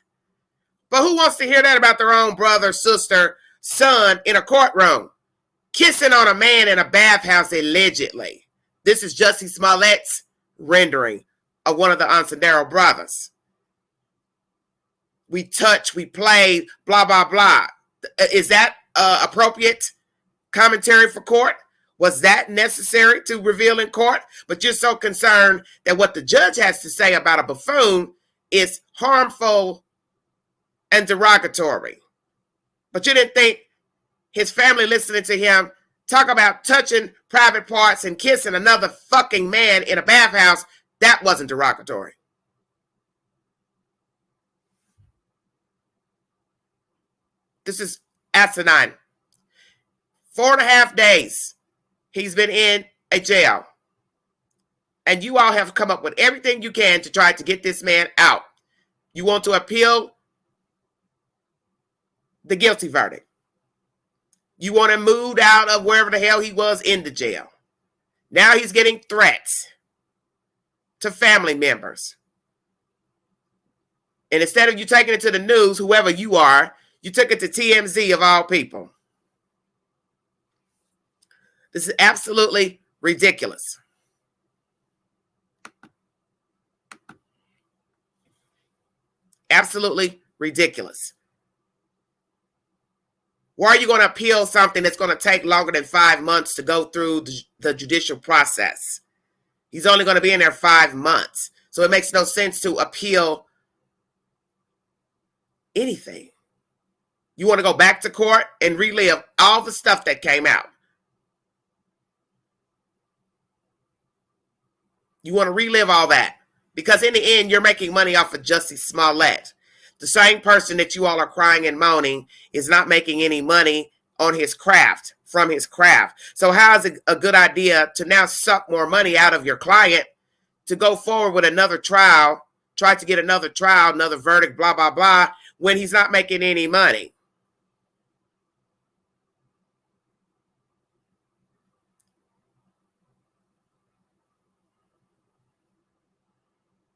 But who wants to hear that about their own brother, sister, son in a courtroom? Kissing on a man in a bathhouse allegedly. This is Jussie Smollett's rendering of one of the Ansendero brothers. We touched, we played, blah, blah, blah. Is that appropriate commentary for court? Was that necessary to reveal in court? But you're so concerned that what the judge has to say about a buffoon is harmful and derogatory. But you didn't think his family listening to him talk about touching private parts and kissing another fucking man in a bathhouse, that wasn't derogatory. This is asinine. 4.5 days he's been in a jail. And you all have come up with everything you can to try to get this man out. You want to appeal the guilty verdict. You want him moved out of wherever the hell he was in the jail. Now he's getting threats to family members. And instead of you taking it to the news, whoever you are, you took it to TMZ of all people. This is absolutely ridiculous. Absolutely ridiculous. Why are you going to appeal something that's going to take longer than 5 months to go through the judicial process? He's only going to be in there 5 months. So it makes no sense to appeal anything. You want to go back to court and relive all the stuff that came out. You want to relive all that. Because in the end, you're making money off of Jussie Smollett. The same person that you all are crying and moaning is not making any money on his craft, from his craft. So how is it a good idea to now suck more money out of your client to go forward with another trial, try to get another trial, another verdict, blah, blah, blah, when he's not making any money?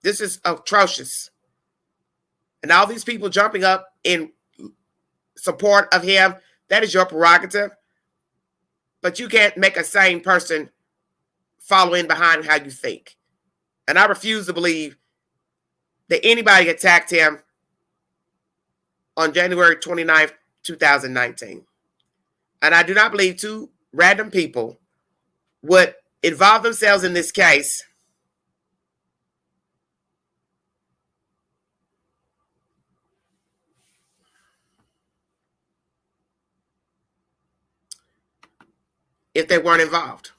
This is atrocious. And all these people jumping up in support of him, that is your prerogative. But you can't make a sane person follow in behind how you think. And I refuse to believe that anybody attacked him on January 29th, 2019. And I do not believe two random people would involve themselves in this case if they weren't involved.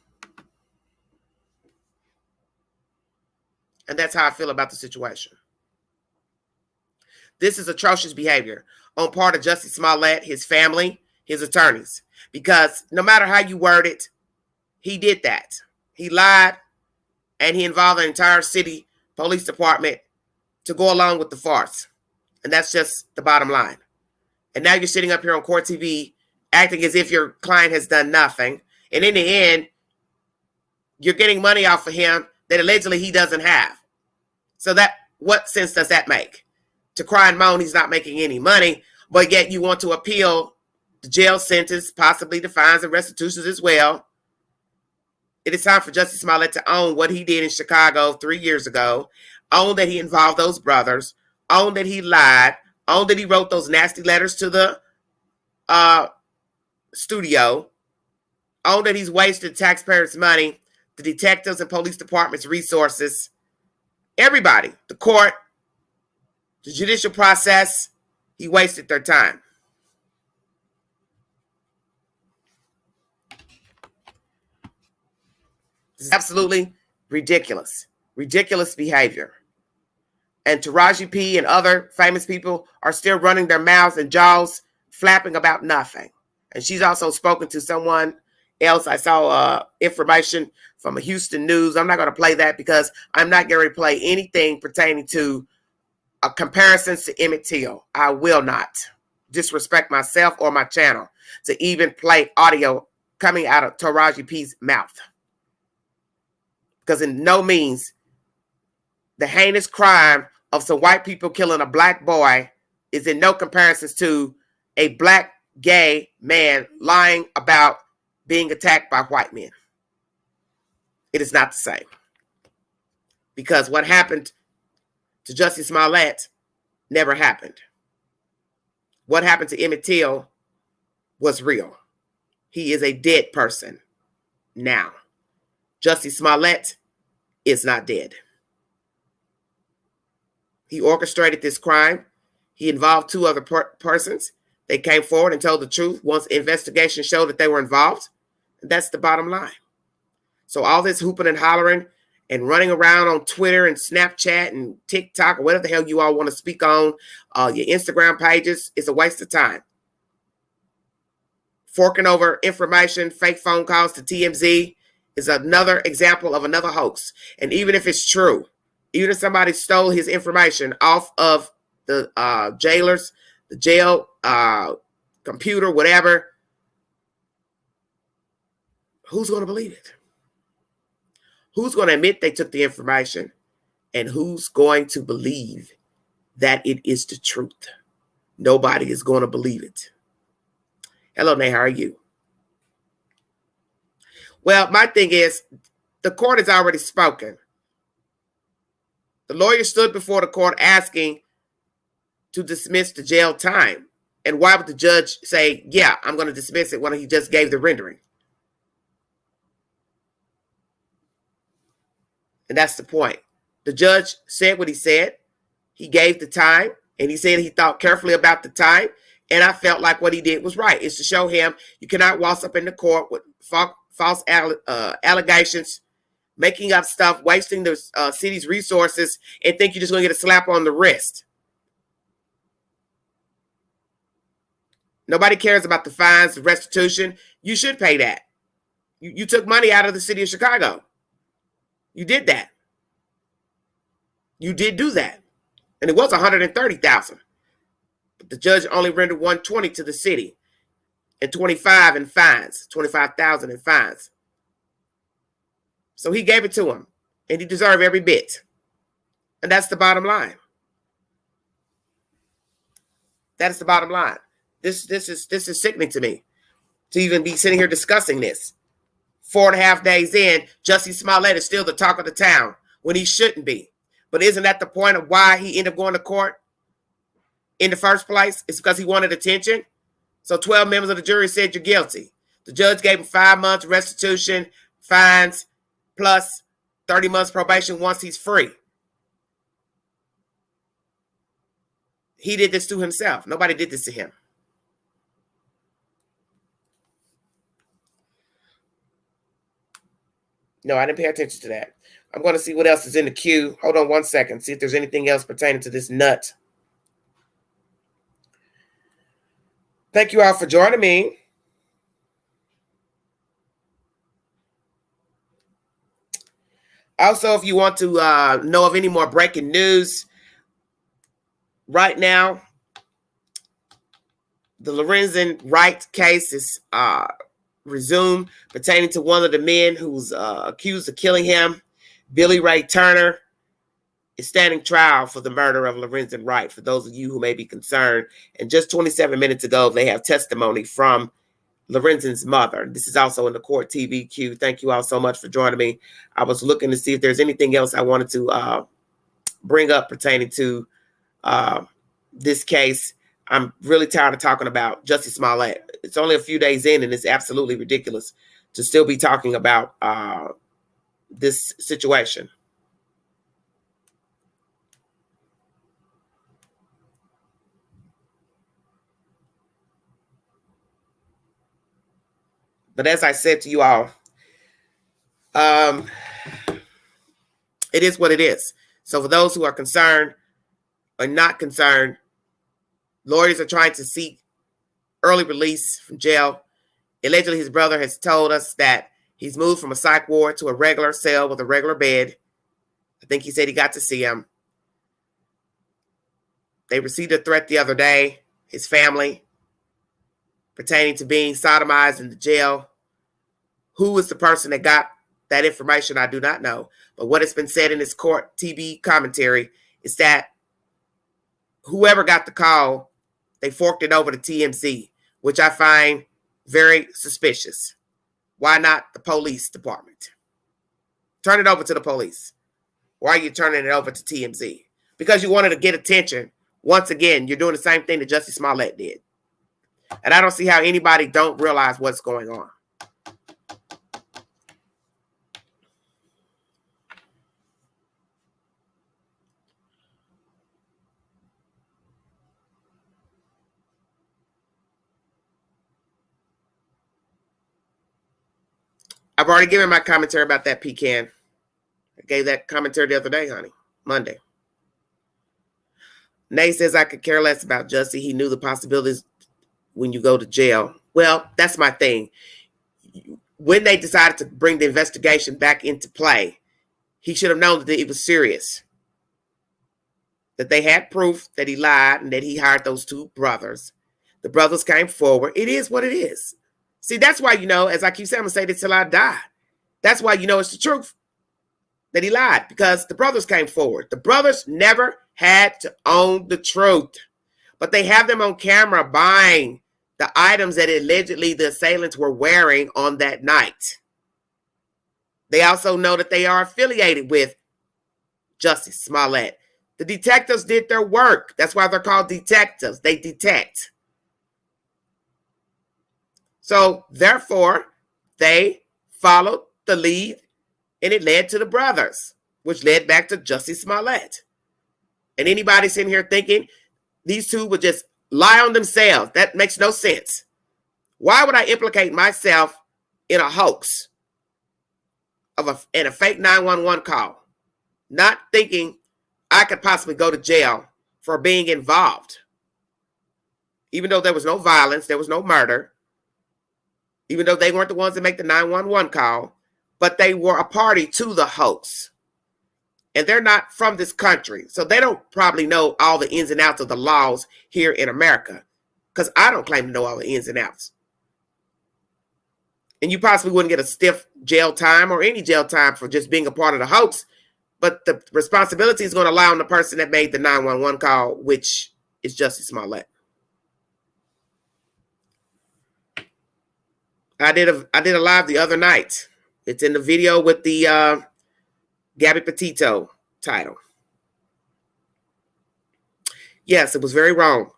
And that's how I feel about the situation. This is atrocious behavior on part of Jussie Smollett, his family, his attorneys. Because no matter how you word it, he did that. He lied, and he involved the entire city police department to go along with the farce. And that's just the bottom line. And now you're sitting up here on court TV acting as if your client has done nothing. And in the end, you're getting money off of him that allegedly he doesn't have. So that, what sense does that make? To cry and moan he's not making any money, but yet you want to appeal the jail sentence, possibly the fines and restitutions as well. It is time for Jussie Smollett to own what he did in Chicago 3 years ago, own that he involved those brothers, own that he lied, own that he wrote those nasty letters to the studio, own that he's wasted taxpayers' money, the detectives and police department's resources, everybody, the court, the judicial process, he wasted their time. This is absolutely ridiculous. Ridiculous behavior. And Taraji P and other famous people are still running their mouths and jaws, flapping about nothing. And she's also spoken to someone else. I saw information from a Houston News. I'm not going to play that because I'm not going to play anything pertaining to comparisons to Emmett Till. I will not disrespect myself or my channel to even play audio coming out of Taraji P's mouth. Because in no means the heinous crime of some white people killing a black boy is in no comparisons to a black gay man lying about being attacked by white men. It is not the same. Because what happened to Jussie Smollett never happened. What happened to Emmett Till was real. He is a dead person now. Jussie Smollett is not dead. He orchestrated this crime. He involved two other persons. They came forward and told the truth once investigation showed that they were involved. And that's the bottom line. So all this hooping and hollering and running around on Twitter and Snapchat and TikTok or whatever the hell you all want to speak on, your Instagram pages, is a waste of time. Forking over information, fake phone calls to TMZ is another example of another hoax. And even if it's true, even if somebody stole his information off of the jailers, the jail computer, whatever, who's going to believe it? Who's going to admit they took the information? And who's going to believe that it is the truth? Nobody is going to believe it. Hello, Nay, how are you? Well, my thing is, the court has already spoken. The lawyer stood before the court asking to dismiss the jail time. And why would the judge say, yeah, I'm going to dismiss it when he just gave the rendering? And that's the point. The judge said what he said. He gave the time, and he said he thought carefully about the time. And I felt like what he did was right. It's to show him you cannot waltz up in the court with false allegations, making up stuff, wasting the city's resources, and think you're just going to get a slap on the wrist. Nobody cares about the fines, the restitution. You should pay that. You took money out of the city of Chicago. You did that. You did do that. And it was $130,000. But the judge only rendered $120,000 to the city and $25,000 in fines, $25,000 in fines. So he gave it to him, and he deserved every bit. And that's the bottom line. That is the bottom line. This is sickening to me to even be sitting here discussing this. 4.5 days in, Jussie Smollett is still the talk of the town when he shouldn't be. But isn't that the point of why he ended up going to court in the first place? It's because he wanted attention. So 12 members of the jury said you're guilty. The judge gave him 5 months restitution, fines, plus 30 months probation once he's free. He did this to himself. Nobody did this to him. No, I didn't pay attention to that. I'm going to see what else is in the queue. Hold on 1 second. See if there's anything else pertaining to this nut. Thank you all for joining me. Also, if you want to know of any more breaking news, right now, the Lorenzen Wright case is resumed pertaining to one of the men who's accused of killing him. Billy Ray Turner is standing trial for the murder of Lorenzen Wright, for those of you who may be concerned. And just 27 minutes ago, they have testimony from Lorenzen's mother. This is also in the court TV queue. Thank you all so much for joining me. I was looking to see if there's anything else I wanted to bring up pertaining to this case. I'm really tired of talking about Jussie Smollett. It's only a few days in, and it's absolutely ridiculous to still be talking about this situation. But as I said to you all, it is what it is. So for those who are concerned or not concerned, lawyers are trying to seek early release from jail. Allegedly, his brother has told us that he's moved from a psych ward to a regular cell with a regular bed. I think he said he got to see him. They received a threat the other day, his family, pertaining to being sodomized in the jail. Who is the person that got that information? I do not know. But what has been said in this court TV commentary is that whoever got the call, they forked it over to TMZ, which I find very suspicious. Why not the police department? Turn it over to the police. Why are you turning it over to TMZ? Because you wanted to get attention. Once again, you're doing the same thing that Jussie Smollett did. And I don't see how anybody don't realize what's going on. I've already given my commentary about that pecan. I gave that commentary the other day, honey. Monday. Nay says I could care less about Jussie. He knew the possibilities when you go to jail. Well, that's my thing. When they decided to bring the investigation back into play, he should have known that it was serious. That they had proof that he lied and that he hired those two brothers. The brothers came forward. It is what it is. See, that's why, as I keep saying, I'm going to say this till I die. That's why it's the truth that he lied, because the brothers came forward. The brothers never had to own the truth, but they have them on camera buying the items that allegedly the assailants were wearing on that night. They also know that they are affiliated with Jussie Smollett. The detectives did their work. That's why they're called detectives. They detect. So, therefore, they followed the lead, and it led to the brothers, which led back to Jussie Smollett. And anybody sitting here thinking these two would just lie on themselves, that makes no sense. Why would I implicate myself in a hoax in a fake 911 call, not thinking I could possibly go to jail for being involved? Even though there was no violence, there was no murder, even though they weren't the ones that make the 911 call, but they were a party to the hoax. And they're not from this country, so they don't probably know all the ins and outs of the laws here in America, because I don't claim to know all the ins and outs. And you possibly wouldn't get a stiff jail time or any jail time for just being a part of the hoax, but the responsibility is going to lie on the person that made the 911 call, which is Jussie Smollett. I did a live the other night. It's in the video with the Gabby Petito title. Yes, it was very wrong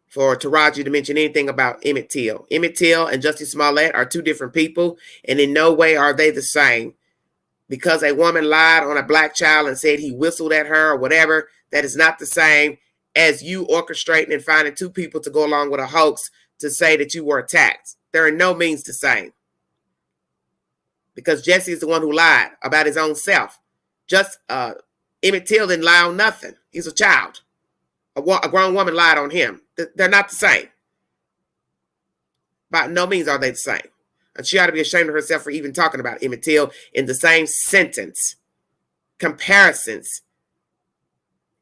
for Taraji to mention anything about Emmett Till. Emmett Till and Jussie Smollett are two different people, and in no way are they the same. Because a woman lied on a black child and said he whistled at her or whatever, that is not the same as you orchestrating and finding two people to go along with a hoax to say that you were attacked. They're in no means the same. Because Jussie is the one who lied about his own self. Emmett Till didn't lie on nothing. He's a child. A grown woman lied on him. They're not the same. By no means are they the same. And she ought to be ashamed of herself for even talking about Emmett Till in the same sentence. Comparisons.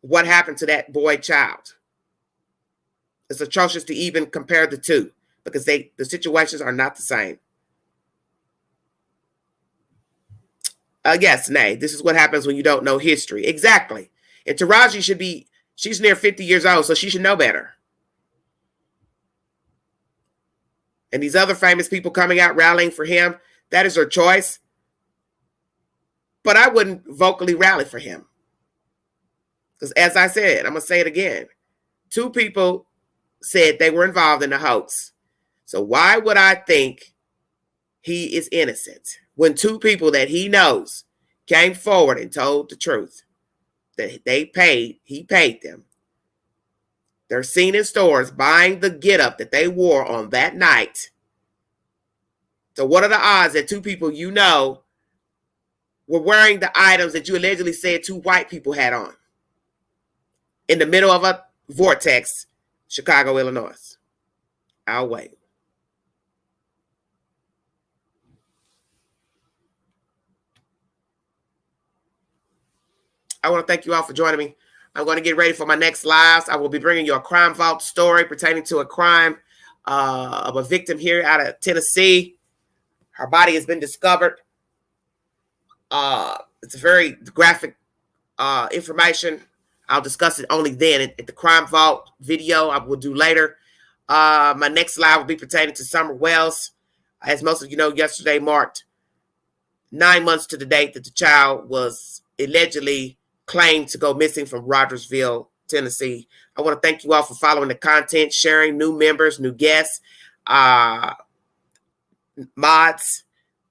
What happened to that boy child? It's atrocious to even compare the two, because the situations are not the same. Yes, Nay, this is what happens when you don't know history. Exactly. And Taraji she's near 50 years old, so she should know better. and these other famous people coming out rallying for him, that is her choice. But I wouldn't vocally rally for him. Because as I said, I'm going to say it again. 2 people said they were involved in the hoax. So why would I think he is innocent when 2 people that he knows came forward and told the truth that he paid them. They're seen in stores buying the getup that they wore on that night. So what are the odds that 2 people you know were wearing the items that you allegedly said 2 white people had on in the middle of a vortex, Chicago, Illinois? I'll wait. I want to thank you all for joining me. I'm going to get ready for my next lives. I will be bringing you a crime vault story pertaining to a crime of a victim here out of Tennessee. Her body has been discovered. It's a very graphic information. I'll discuss it only then at the crime vault video I will do later. My next live will be pertaining to Summer Wells. As most of you know, yesterday marked 9 months to the date that the child was allegedly claimed to go missing from Rogersville, Tennessee. I want to thank you all for following the content, sharing, new members, new guests, mods.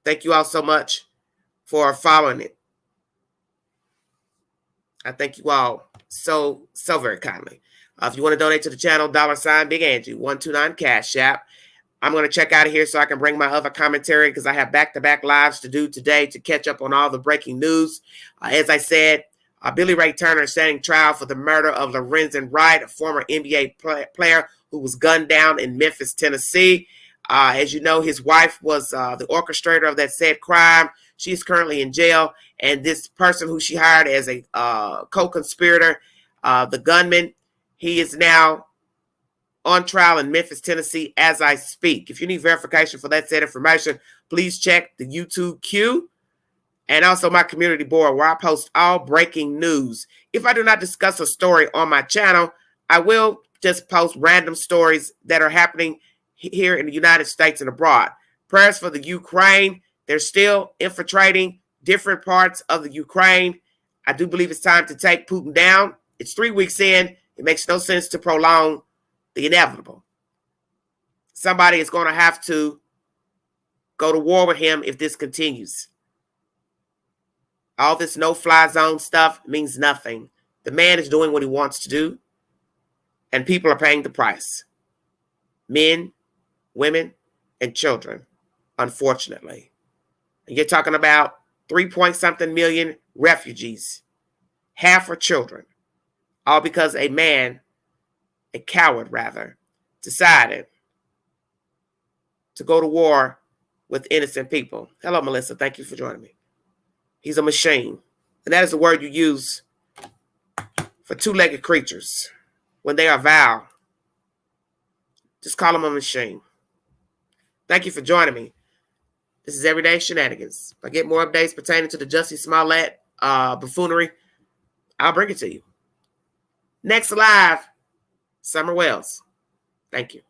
Thank you all so much for following it. I thank you all so very kindly. If you want to donate to the channel, $ Big Angie 129 Cash App. I'm going to check out of here so I can bring my other commentary because I have back-to-back lives to do today to catch up on all the breaking news. As I said, Billy Ray Turner is standing trial for the murder of Lorenzen Wright, a former NBA player who was gunned down in Memphis, Tennessee. As you know, his wife was the orchestrator of that said crime. She's currently in jail. And this person who she hired as a co-conspirator, the gunman, he is now on trial in Memphis, Tennessee as I speak. If you need verification for that said information, please check the YouTube queue and also my community board where I post all breaking news. If I do not discuss a story on my channel, I will just post random stories that are happening here in the United States and abroad. Prayers for the Ukraine. They're still infiltrating different parts of the Ukraine. I do believe it's time to take Putin down. It's 3 weeks in. It makes no sense to prolong the inevitable. Somebody is going to have to go to war with him if this continues. All this no-fly zone stuff means nothing. The man is doing what he wants to do, and people are paying the price. Men, women, and children, unfortunately. And you're talking about 3-point-something million refugees. Half are children. All because a man, a coward rather, decided to go to war with innocent people. Hello, Melissa. Thank you for joining me. He's a machine. And that is the word you use for 2-legged creatures when they are vile. Just call him a machine. Thank you for joining me. This is Everyday Shenanigans. If I get more updates pertaining to the Jussie Smollett buffoonery, I'll bring it to you. Next live, Summer Wells. Thank you.